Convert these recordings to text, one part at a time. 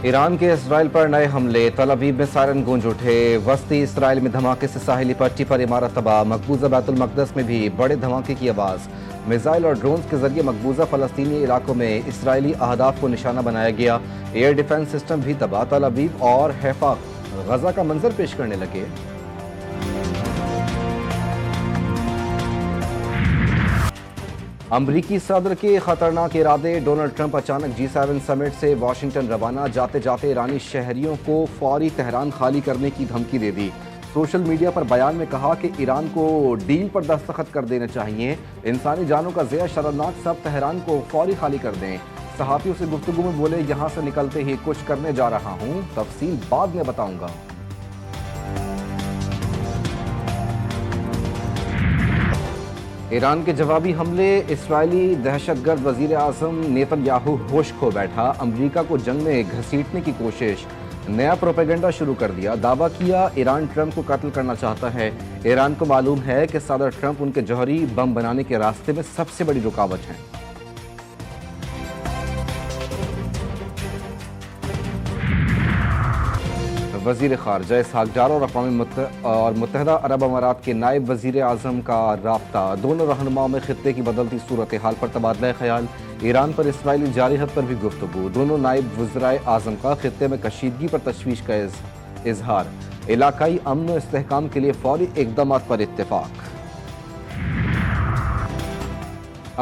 ایران کے اسرائیل پر نئے حملے، تل ابیب میں سائرن گونج اٹھے، وسطی اسرائیل میں دھماکے سے ساحلی پٹی پر عمارت تباہ، مقبوضہ بیت المقدس میں بھی بڑے دھماکے کی آواز، میزائل اور ڈرونز کے ذریعے مقبوضہ فلسطینی علاقوں میں اسرائیلی اہداف کو نشانہ بنایا گیا، ایئر ڈیفنس سسٹم بھی تباہ، تل ابیب اور حیفا غزہ کا منظر پیش کرنے لگے۔ امریکی صدر کے خطرناک ارادے، ڈونلڈ ٹرمپ اچانک G7 سمٹ سے واشنگٹن روانہ، جاتے جاتے ایرانی شہریوں کو فوری تہران خالی کرنے کی دھمکی دے دی۔ سوشل میڈیا پر بیان میں کہا کہ ایران کو ڈیل پر دستخط کر دینے چاہیے، انسانی جانوں کا ضیاع شرمناک، سب تہران کو فوری خالی کر دیں۔ صحافیوں سے گفتگو میں بولے، یہاں سے نکلتے ہی کچھ کرنے جا رہا ہوں، تفصیل بعد میں بتاؤں گا۔ ایران کے جوابی حملے، اسرائیلی دہشت گرد وزیر اعظم نیتن یاہو ہوش کھو بیٹھا، امریکہ کو جنگ میں گھسیٹنے کی کوشش، نیا پروپیگنڈا شروع کر دیا، دعویٰ کیا ایران ٹرمپ کو قتل کرنا چاہتا ہے۔ ایران کو معلوم ہے کہ صدر ٹرمپ ان کے جوہری بم بنانے کے راستے میں سب سے بڑی رکاوٹ ہیں۔ وزیر خارجہ اسحاق ڈار اور متحدہ عرب امارات کے نائب وزیر اعظم کا رابطہ، دونوں رہنماؤں میں خطے کی بدلتی صورتحال پر تبادلہ خیال، ایران پر اسرائیلی جارحیت پر بھی گفتگو، دونوں نائب وزرائے اعظم کا خطے میں کشیدگی پر تشویش کا اظہار، علاقائی امن و استحکام کے لیے فوری اقدامات پر اتفاق۔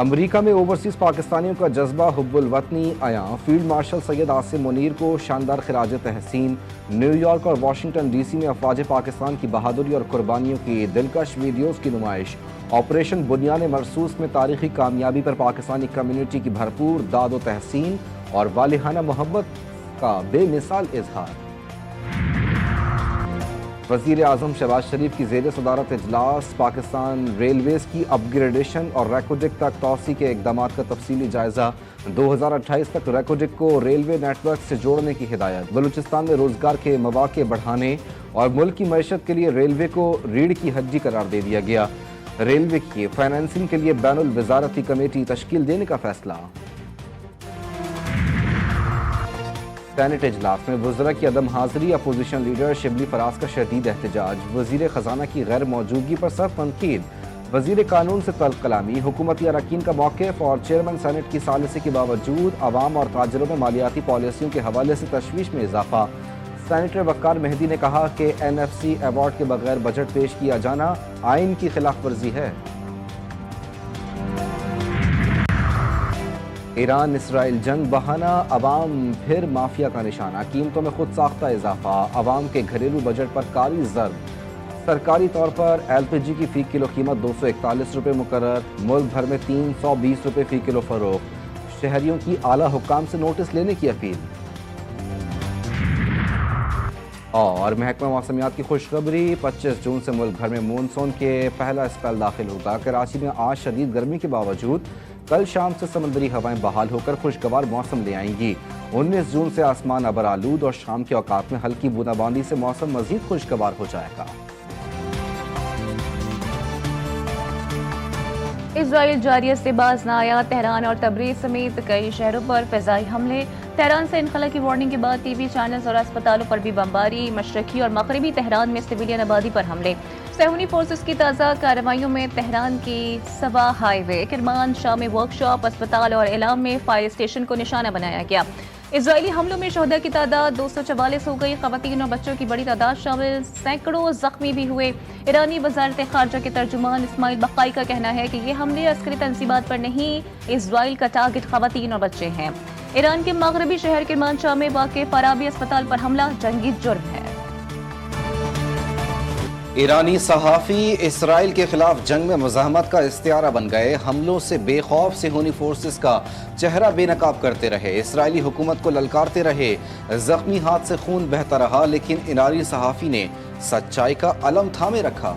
امریکہ میں اوورسیز پاکستانیوں کا جذبہ حب الوطنی عیاں، فیلڈ مارشل سید عاصم منیر کو شاندار خراج تحسین، نیو یارک اور واشنگٹن ڈی سی میں افواج پاکستان کی بہادری اور قربانیوں کی دلکش ویڈیوز کی نمائش، آپریشن بنیان مرصوص میں تاریخی کامیابی پر پاکستانی کمیونٹی کی بھرپور داد و تحسین اور والہانہ محبت کا بے مثال اظہار۔ وزیر اعظم شہباز شریف کی زیر صدارت اجلاس، پاکستان ریلویز کی اپ گریڈیشن اور ریکوڈک تک توسیع کے اقدامات کا تفصیلی جائزہ، 2028 تک ریکوڈک کو ریلوے نیٹ ورک سے جوڑنے کی ہدایت، بلوچستان میں روزگار کے مواقع بڑھانے اور ملک کی معیشت کے لیے ریلوے کو ریڑھ کی ہڈی قرار دے دیا گیا، ریلوے کی فائنانسنگ کے لیے بین الوزارتی کمیٹی تشکیل دینے کا فیصلہ۔ سینٹ اجلاس میں وزراء کی عدم حاضری، اپوزیشن لیڈر شبلی فراز کا شدید احتجاج، وزیر خزانہ کی غیر موجودگی پر سخت تنقید، وزیر قانون سے تلخ کلامی، حکومتی اراکین کا موقف اور چیئرمین سینٹ کی ثالثی کے باوجود عوام اور تاجروں میں مالیاتی پالیسیوں کے حوالے سے تشویش میں اضافہ۔ سینیٹر وقار مہدی نے کہا کہ NFC ایوارڈ کے بغیر بجٹ پیش کیا جانا آئین کی خلاف ورزی ہے۔ ایران اسرائیل جنگ بہانہ، عوام پھر مافیا کا نشانہ، قیمتوں میں خود ساختہ اضافہ، عوام کے گھریلو بجٹ پر کاری ضرب، سرکاری طور پر LPG کی فی کلو قیمت 241 روپے مقرر، ملک بھر میں 320 روپے فی کلو فروخت، شہریوں کی اعلیٰ حکام سے نوٹس لینے کی اپیل۔ اور محکمہ موسمیات کی خوشخبری، 25 جون سے ملک بھر میں مونسون کے پہلا اسپیل داخل ہوگا۔ کراچی میں آج شدید گرمی کے باوجود کل شام سے سمندری ہوائیں بحال ہو کر خوشگوار موسم لے آئیں گی۔ 19 جون سے آسمان ابر آلود اور شام کے اوقات میں ہلکی بوندا باندی سے موسم مزید خوشگوار ہو جائے گا۔ اسرائیل جارحیت سے باز نہ آیا، تہران اور تبریز سمیت کئی شہروں پر فضائی حملے، تہران سے انخلا کی وارننگ کے بعد ٹی وی چینلز اور اسپتالوں پر بھی بمباری، مشرقی اور مغربی تہران میں سویلین آبادی پر حملے، صہیونی فورسز کی تازہ کارروائیوں میں تہران کی سبا ہائی وے، کرمان شاہ میں ورک شاپ، اسپتال اور اعلام میں فائر اسٹیشن کو نشانہ بنایا گیا۔ اسرائیلی حملوں میں شہداء کی تعداد 244 ہو گئی، خواتین اور بچوں کی بڑی تعداد شامل، سینکڑوں زخمی بھی ہوئے۔ ایرانی وزارت خارجہ کے ترجمان اسماعیل بقائی کا کہنا ہے کہ یہ حملے عسکری تنصیبات پر نہیں، اسرائیل کا ٹارگٹ خواتین اور بچے ہیں۔ ایران کے مغربی شہر کرمان شاہ میں واقع فارابی اسپتال پر حملہ جنگی جرم ہے۔ ایرانی صحافی اسرائیل کے خلاف جنگ میں مزاحمت کا استعارہ بن گئے، حملوں سے بے خوف صہیونی فورسز کا چہرہ بے نقاب کرتے رہے، اسرائیلی حکومت کو للکارتے رہے، زخمی ہاتھ سے خون بہتا رہا، لیکن ایرانی صحافی نے سچائی کا علم تھامے رکھا۔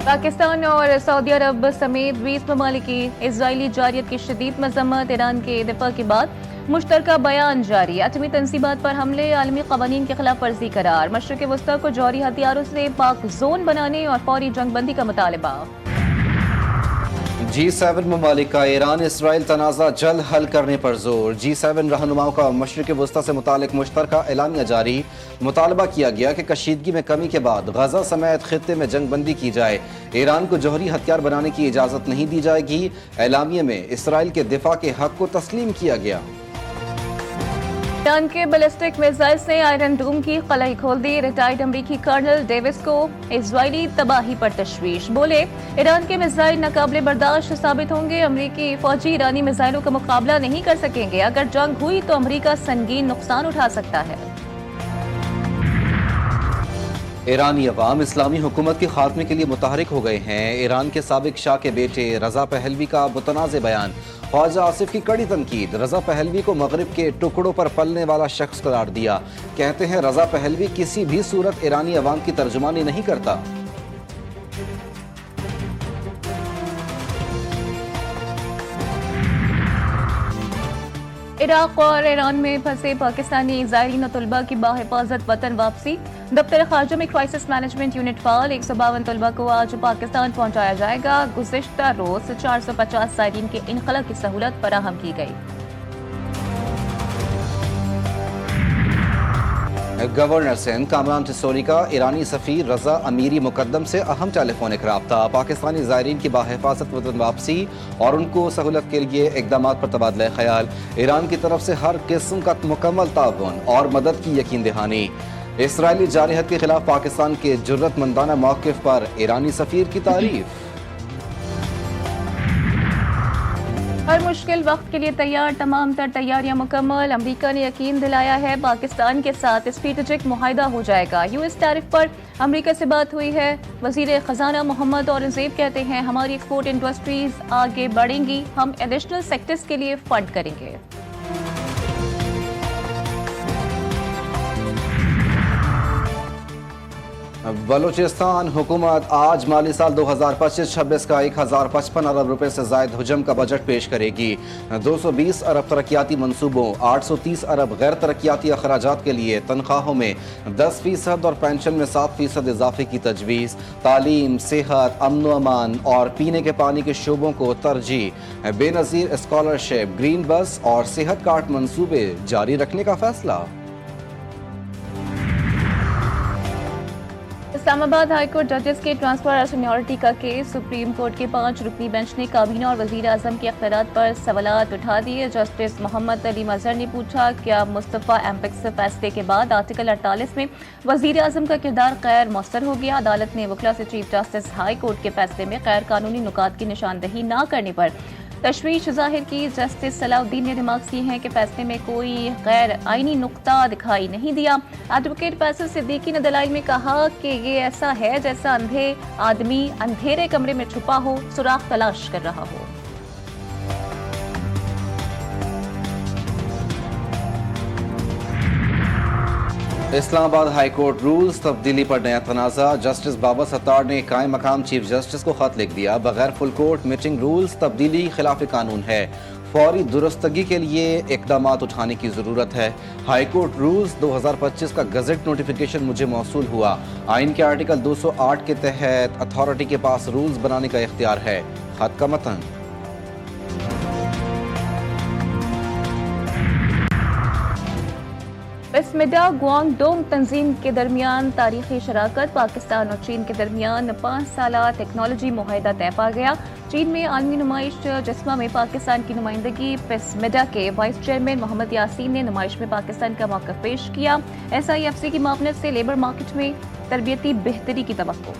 پاکستان اور سعودی عرب سمیت 20 ممالک کی اسرائیلی جارحیت کی شدید مذمت، ایران کے دفاع کے بعد مشترکہ بیان جاری، ایٹمی تنصیبات پر حملے، عالمی قوانین کی خلاف ورزی قرار، مشرق وسطی کو جوہری ہتھیاروں سے پاک زون بنانے اور فوری جنگ بندی کا مطالبہ۔ G7 ممالک کا ایران اسرائیل تنازع جلد حل کرنے پر زور G7 رہنماؤں کا مشرق وسطی سے متعلق مشترکہ اعلامیہ جاری مطالبہ کیا گیا کہ کشیدگی میں کمی کے بعد غزہ سمیت خطے میں جنگ بندی کی جائے ایران کو جوہری ہتھیار بنانے کی اجازت نہیں دی جائے گی اعلامیہ میں اسرائیل کے دفاع کے حق کو تسلیم کیا گیا ایران کے بیلسٹک میزائلز نے آئرن ڈوم کی قلعی کھول دی ریٹائرڈ امریکی کرنل ڈیوس کو اسرائیلی تباہی پر تشویش بولے ایران کے میزائل ناقابل برداشت ثابت ہوں گے امریکی فوجی ایرانی میزائلوں کا مقابلہ نہیں کر سکیں گے اگر جنگ ہوئی تو امریکہ سنگین نقصان اٹھا سکتا ہے ایرانی عوام اسلامی حکومت کے خاتمے کے لیے متحرک ہو گئے ہیں ایران کے سابق شاہ کے بیٹے رضا پہلوی کا متنازع بیان خواجہ آصف کی کڑی تنقید رضا پہلوی کو مغرب کے ٹکڑوں پر پلنے والا شخص قرار دیا کہتے ہیں رضا پہلوی کسی بھی صورت ایرانی عوام کی ترجمانی نہیں کرتا عراق اور ایران میں پھنسے پاکستانی زائرین و طلبہ کی باحفاظت وطن واپسی دفتر خارجہ میں کرائسس مینجمنٹ یونٹ فعال 152 طلبہ کو آج پاکستان پہنچایا جائے گا گزشتہ روز 450 زائرین کے انخلاء کی سہولت فراہم کی گئی گورنر سندھ کامران ٹسوری کا ایرانی سفیر رضا امیری مقدم سے اہم ٹیلی فونک رابطہ پاکستانی زائرین کی باحفاظت وطن واپسی اور ان کو سہولت کے لیے اقدامات پر تبادلہ خیال ایران کی طرف سے ہر قسم کا مکمل تعاون اور مدد کی یقین دہانی اسرائیلی جارحیت کے خلاف پاکستان کے جرأت مندانہ موقف پر ایرانی سفیر کی تعریف ہر مشکل وقت کے لیے تیار تمام تر تیاریاں مکمل امریکہ نے یقین دلایا ہے پاکستان کے ساتھ اسٹریٹجک معاہدہ ہو جائے گا یو ایس ٹیرف پر امریکہ سے بات ہوئی ہے وزیر خزانہ محمد اورنگزیب کہتے ہیں ہماری ایکسپورٹ انڈسٹریز آگے بڑھیں گی ہم ایڈیشنل سیکٹرز کے لیے فنڈ کریں گے بلوچستان حکومت آج مالی سال 2025-26 کا 1055 ارب روپے سے زائد حجم کا بجٹ پیش کرے گی 220 ارب ترقیاتی منصوبوں 830 ارب غیر ترقیاتی اخراجات کے لیے تنخواہوں میں 10% اور پینشن میں 7% اضافے کی تجویز تعلیم صحت امن و امان اور پینے کے پانی کے شعبوں کو ترجیح بے نظیر اسکالرشپ گرین بس اور صحت کارڈ منصوبے جاری رکھنے کا فیصلہ اسلام آباد ہائی کورٹ ججز کے ٹرانسفر اور سینیورٹی کا کیس سپریم کورٹ کے 5 رکنی بینچ نے کابینہ اور وزیر اعظم کے اختیارات پر سوالات اٹھا دیے جسٹس محمد علی مظہر نے پوچھا کیا مصطفیٰ ایمپیکس فیصلے کے بعد آرٹیکل 48 میں وزیر اعظم کا کردار غیر مؤثر ہو گیا عدالت نے وکلاء سے چیف جسٹس ہائی کورٹ کے فیصلے میں غیر قانونی نکات کی نشاندہی نہ کرنے پر تشویش ظاہر کی جسٹس صلاح الدین نے ریمارکس کی ہیں کہ فیصلے میں کوئی غیر آئینی نقطہ دکھائی نہیں دیا ایڈوکیٹ فیصل صدیقی نے دلائل میں کہا کہ یہ ایسا ہے جیسا اندھے آدمی اندھیرے کمرے میں چھپا ہو سوراخ تلاش کر رہا ہو اسلام آباد ہائی کورٹ رولز تبدیلی پر نیا تنازع جسٹس بابا ستار نے قائم مقام چیف جسٹس کو خط لکھ دیا بغیر فل کورٹ میٹنگ رولز تبدیلی خلاف قانون ہے فوری درستگی کے لیے اقدامات اٹھانے کی ضرورت ہے ہائی کورٹ رولز 2025 کا گزٹ نوٹیفیکیشن مجھے موصول ہوا آئین کے آرٹیکل 208 کے تحت اتھارٹی کے پاس رولز بنانے کا اختیار ہے خط کا متن پسمیڈا گوانگ ڈونگ تنظیم کے درمیان تاریخی شراکت پاکستان اور چین کے درمیان 5 سالہ ٹیکنالوجی معاہدہ طے پا گیا چین میں عالمی نمائش جسمہ میں پاکستان کی نمائندگی پسمیڈا کے وائس چیئرمین محمد یاسین نے نمائش میں پاکستان کا موقف پیش کیا SIFC کی معاونت سے لیبر مارکیٹ میں تربیتی بہتری کی توقع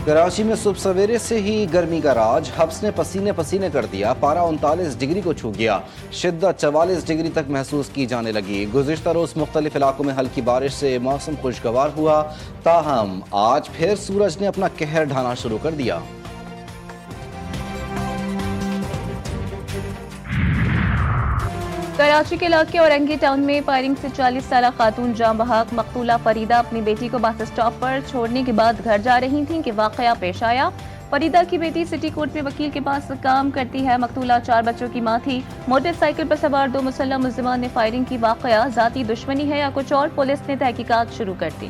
کراچی میں صبح سویرے سے ہی گرمی کا راج حبس نے پسینے پسینے کر دیا پارا 39 ڈگری کو چھو گیا شدت 44 ڈگری تک محسوس کی جانے لگی گزشتہ روز مختلف علاقوں میں ہلکی بارش سے موسم خوشگوار ہوا تاہم آج پھر سورج نے اپنا قہر ڈھانا شروع کر دیا کراچی کے علاقے اورنگی ٹاؤن میں فائرنگ سے 40 سالہ خاتون جاں بحق مقتولہ فریدہ اپنی بیٹی کو بس اسٹاپ پر چھوڑنے کے بعد گھر جا رہی تھیں کہ واقعہ پیش آیا فریدہ کی بیٹی سٹی کورٹ میں وکیل کے پاس کام کرتی ہے مقتولہ 4 بچوں کی ماں تھی موٹر سائیکل پر سوار 2 مسلح ملزمان نے فائرنگ کی واقعہ ذاتی دشمنی ہے یا کچھ اور پولیس نے تحقیقات شروع کر دی